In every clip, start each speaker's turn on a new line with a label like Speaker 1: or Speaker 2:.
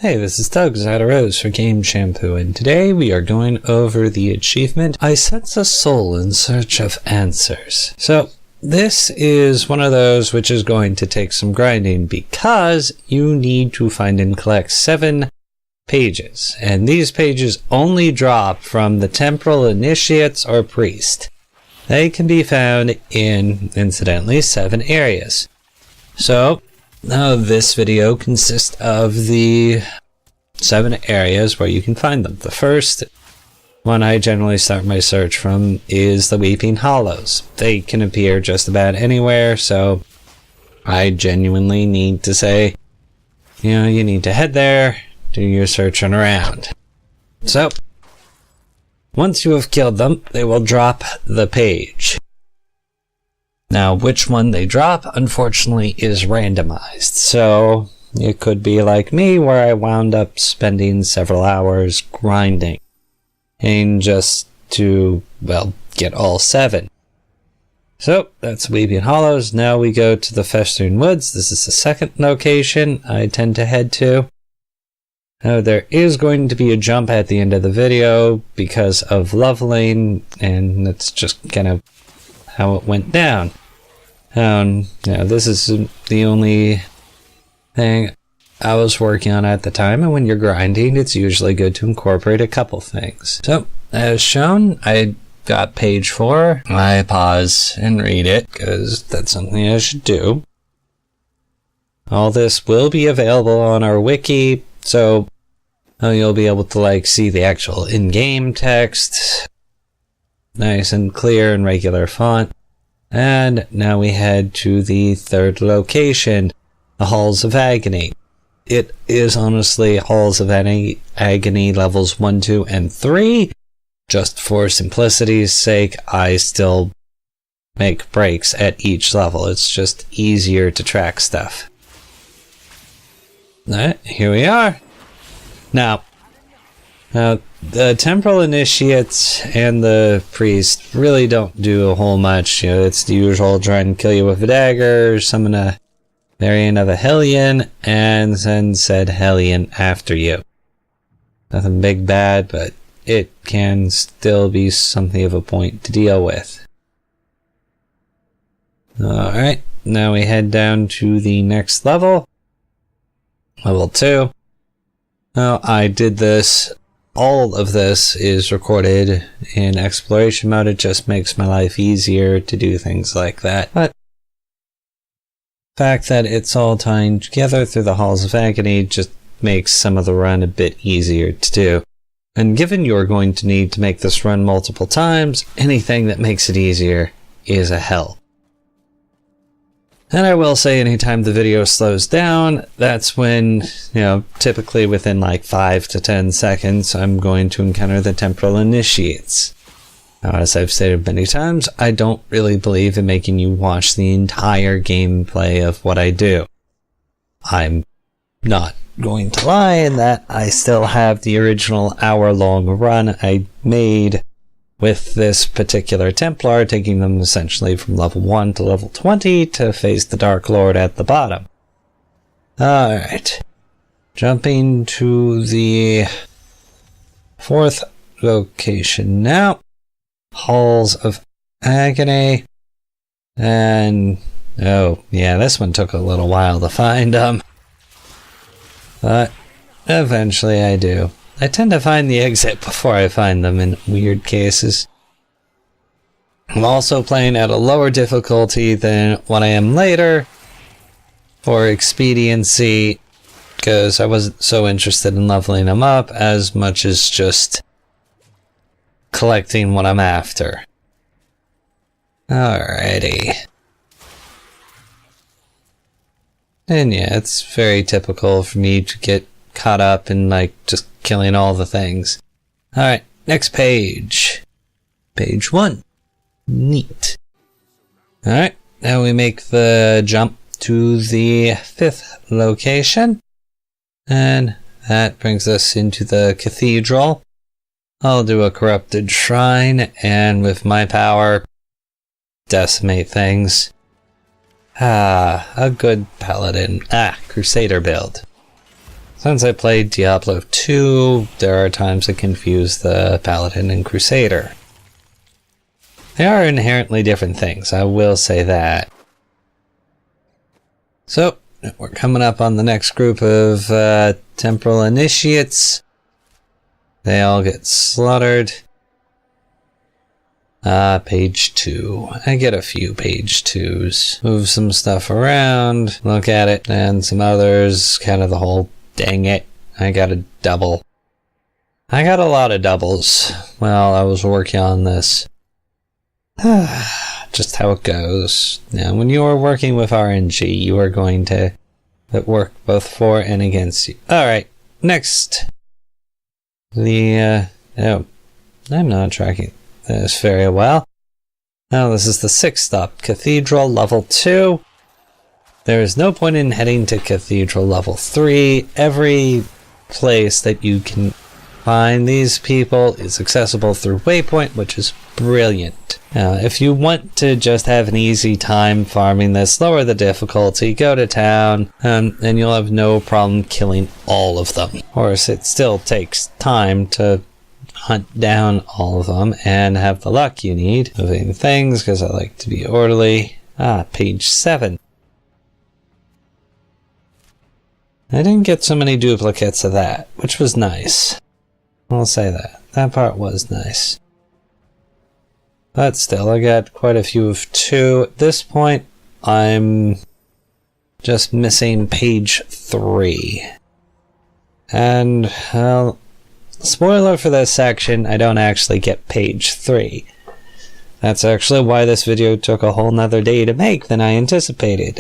Speaker 1: Hey, this is Doug Zadarose for Game Shampoo, and today we are going over the achievement, I Sense a Soul in Search of Answers. So, this is one of those which is going to take some grinding because you need to find and collect 7 pages, and these pages only drop from the temporal initiates or priest. They can be found in, incidentally, 7 areas. So, now this video consists of the 7 areas where you can find them. The first one I generally start my search from is the Weeping Hollows. They can appear just about anywhere, so I genuinely need to say, you need to head there, do your searching around. So, once you have killed them, they will drop the page. Now, which one they drop, unfortunately, is randomized. So, it could be like me, where I wound up spending several hours grinding. And just to, well, get all 7. So, that's Weeping Hollows. Now we go to the Festering Woods. This is the second location I tend to head to. Now, there is going to be a jump at the end of the video because of leveling, and that's just kind of how it went down. This is the only thing I was working on at the time, and when you're grinding, it's usually good to incorporate a couple things. So, as shown, I got page 4. I pause and read it, because that's something I should do. All this will be available on our wiki, so you'll be able to see the actual in-game text, nice and clear in regular font. And now we head to the third location, the Halls of Agony. It is honestly Halls of Agony levels 1, 2, and 3. Just for simplicity's sake, I still make breaks at each level. It's just easier to track stuff. Alright, here we are. Now, the temporal initiates and the priest really don't do a whole much. It's the usual: try and kill you with a dagger, summon a variant of a Hellion, and send said Hellion after you. Nothing big bad, but it can still be something of a point to deal with. Alright, now we head down to the next level. Level 2. Now, I did this. All of this is recorded in exploration mode. It just makes my life easier to do things like that. But the fact that it's all tying together through the Halls of Agony just makes some of the run a bit easier to do. And given you're going to need to make this run multiple times, anything that makes it easier is a help. And I will say, anytime the video slows down, that's when, typically within 5 to 10 seconds, I'm going to encounter the temporal initiates. Now, as I've stated many times, I don't really believe in making you watch the entire gameplay of what I do. I'm not going to lie in that I still have the original hour-long run I made with this particular Templar, taking them essentially from level 1 to level 20 to face the Dark Lord at the bottom. Alright. Jumping to the 4th location now. Halls of Agony. And, this one took a little while to find them. But eventually I do. I tend to find the exit before I find them in weird cases. I'm also playing at a lower difficulty than what I am later for expediency, because I wasn't so interested in leveling them up as much as just collecting what I'm after. Alrighty. And it's very typical for me to get caught up in just killing all the things. Alright, next page. Page 1. Neat. Alright, now we make the jump to the 5th location. And that brings us into the Cathedral. I'll do a corrupted shrine, and with my power, decimate things. A good paladin. Crusader build. Since I played Diablo 2, there are times I confuse the Paladin and Crusader. They are inherently different things, I will say that. So, we're coming up on the next group of temporal initiates. They all get slaughtered. Page 2. I get a few page 2s. Move some stuff around, look at it, and some others. Kind of the whole, dang it, I got a double. I got a lot of doubles while I was working on this. Just how it goes. Now, when you are working with RNG, you are going to work both for and against you. Alright, next. I'm not tracking this very well. Now, this is the 6th stop, Cathedral level 2. There is no point in heading to Cathedral level 3. Every place that you can find these people is accessible through Waypoint, which is brilliant. If you want to just have an easy time farming this, lower the difficulty, go to town, and you'll have no problem killing all of them. Of course, it still takes time to hunt down all of them and have the luck you need. Moving things, because I like to be orderly. Page 7. I didn't get so many duplicates of that, which was nice. I'll say that. That part was nice. But still, I got quite a few of 2. At this point, I'm just missing page 3. And, well, spoiler for this section, I don't actually get page 3. That's actually why this video took a whole nother day to make than I anticipated.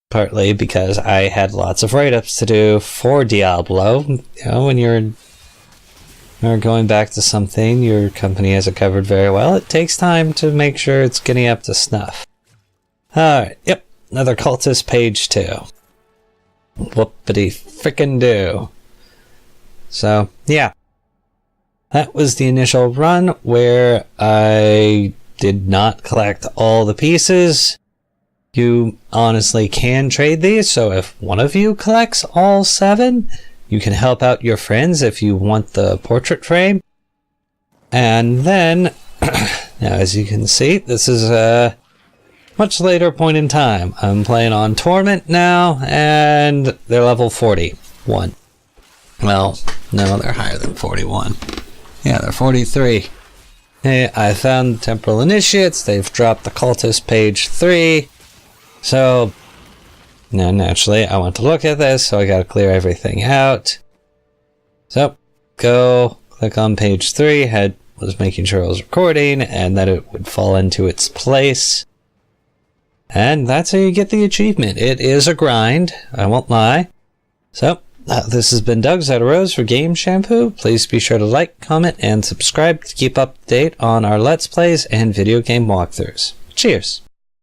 Speaker 1: Partly because I had lots of write-ups to do for Diablo. You know, when you're going back to something your company hasn't covered very well, it takes time to make sure it's getting up to snuff. Alright, yep, another cultist page 2. Whoopity frickin' do. So, yeah. That was the initial run where I did not collect all the pieces. You honestly can trade these, so if one of you collects all 7, you can help out your friends if you want the portrait frame. And then, now as you can see, this is a much later point in time. I'm playing on Torment now, and they're level 41. Well, no, they're higher than 41. Yeah, they're 43. Hey, I found Temporal Initiates. They've dropped the Cultist page 3. So, now naturally, I want to look at this, so I gotta clear everything out. So, go click on page 3. Was making sure I was recording, and that it would fall into its place. And that's how you get the achievement. It is a grind, I won't lie. So, this has been Doug's Out of Rose for Game Shampoo. Please be sure to like, comment, and subscribe to keep up to date on our Let's Plays and video game walkthroughs. Cheers!